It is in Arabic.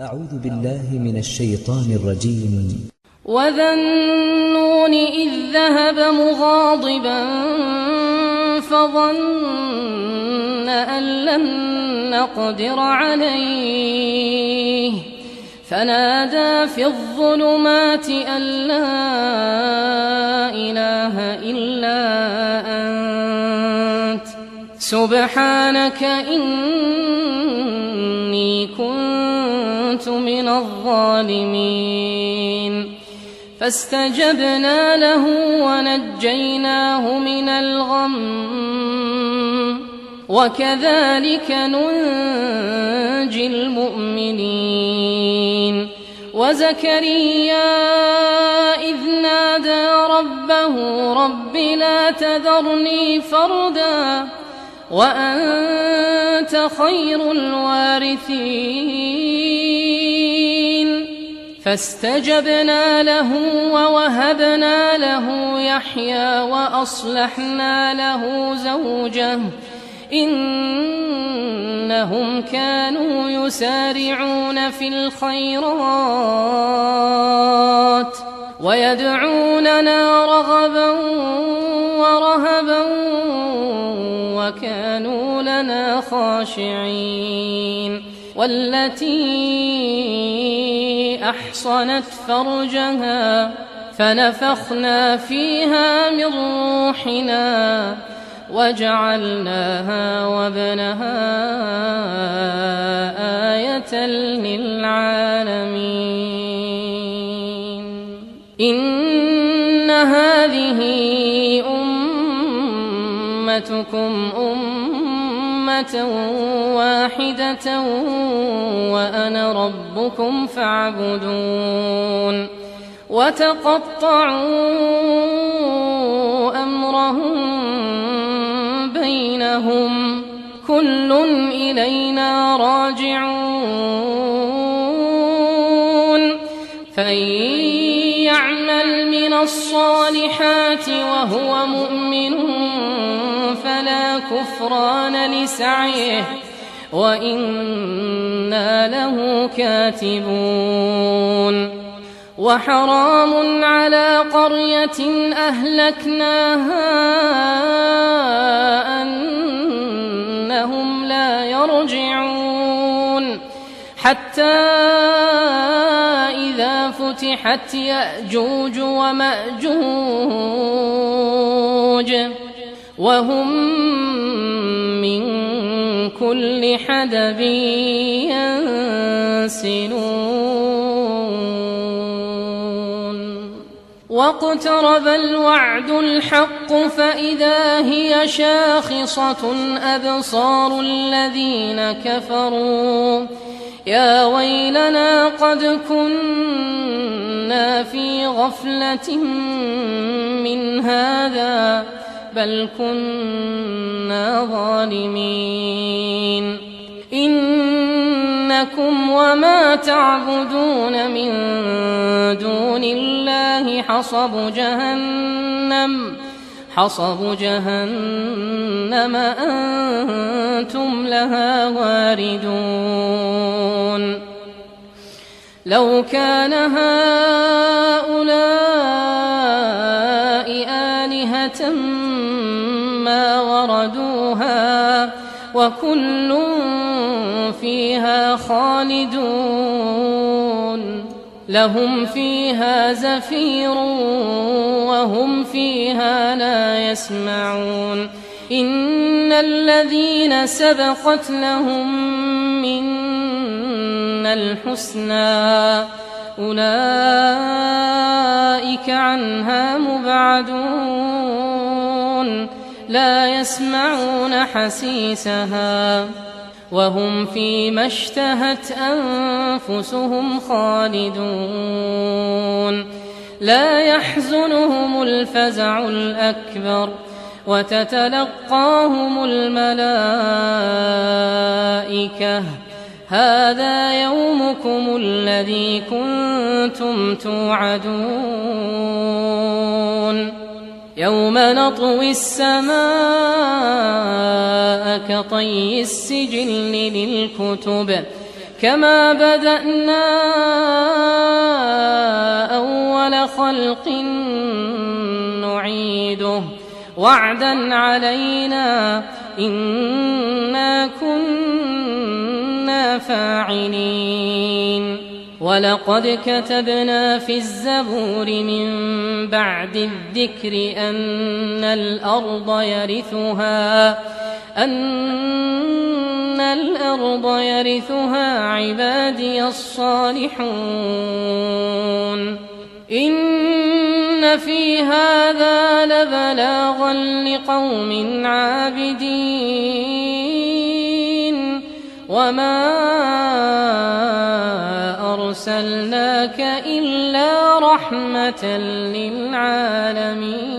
أعوذ بالله من الشيطان الرجيم. وذا النون إذ ذهب مغاضبا فظن أن لن نقدر عليه فنادى في الظلمات أن لا إله إلا أنت سبحانك إني كنت من الظالمين. فاستجبنا له ونجيناه من الغم وكذلك ننجي المؤمنين. وزكريا إذ نادى ربه رب لا تذرني فردا وأنت خير الوارثين. فاستجبنا له ووهبنا له يحيى وأصلحنا له زوجه إنهم كانوا يسارعون في الخيرات ويدعوننا رغبا ورهبا وكانوا لنا خاشعين. والتي أحصنت فرجها فنفخنا فيها من روحنا وجعلناها وابنها آية للعالمين. إن هذه أمتكم أمة واحدة وأنا ربكم فاعبدون. وتقطعوا أمرهم بينهم كل إلينا راجعون. فإن يعمل من الصالحات وهو مؤمن فلا كفران لسعيه وإنا له كاتبون. وحرام على قرية أهلكناها أنهم لا يرجعون حتى إذا فتحت يأجوج ومأجوج وهم من كل حدب ينسلون. واقترب الوعد الحق فإذا هي شاخصة أبصار الذين كفروا يا ويلنا قد كنا في غفلة من هذا بل كنا ظالمين. إنكم وما تعبدون من دون الله حصب جهنم أنتم لها واردون. لو كان هؤلاء آلهة ما وردوها وكل فيها خالدون. لهم فيها زفير وهم فيها لا يسمعون. إن الذين سبقت لهم منا الحسنى أولئك عنها مبعدون لا يسمعون حسيسها وهم فيما اشتهت أنفسهم خالدون. لا يحزنهم الفزع الأكبر وتتلقاهم الملائكة هذا يومكم الذي كنتم توعدون. يوم نطوي السماء كطي السجل للكتب كما بدأنا أول خلق نعيده وعدا علينا إنا كنا فاعلين ولقد كتبنا في الزبور من بعد الذكر أن الأرض يرثها عبادي الصالحون إن في هذا لبلاغا لقوم عابدين وما أرسلناك إلا رحمة للعالمين.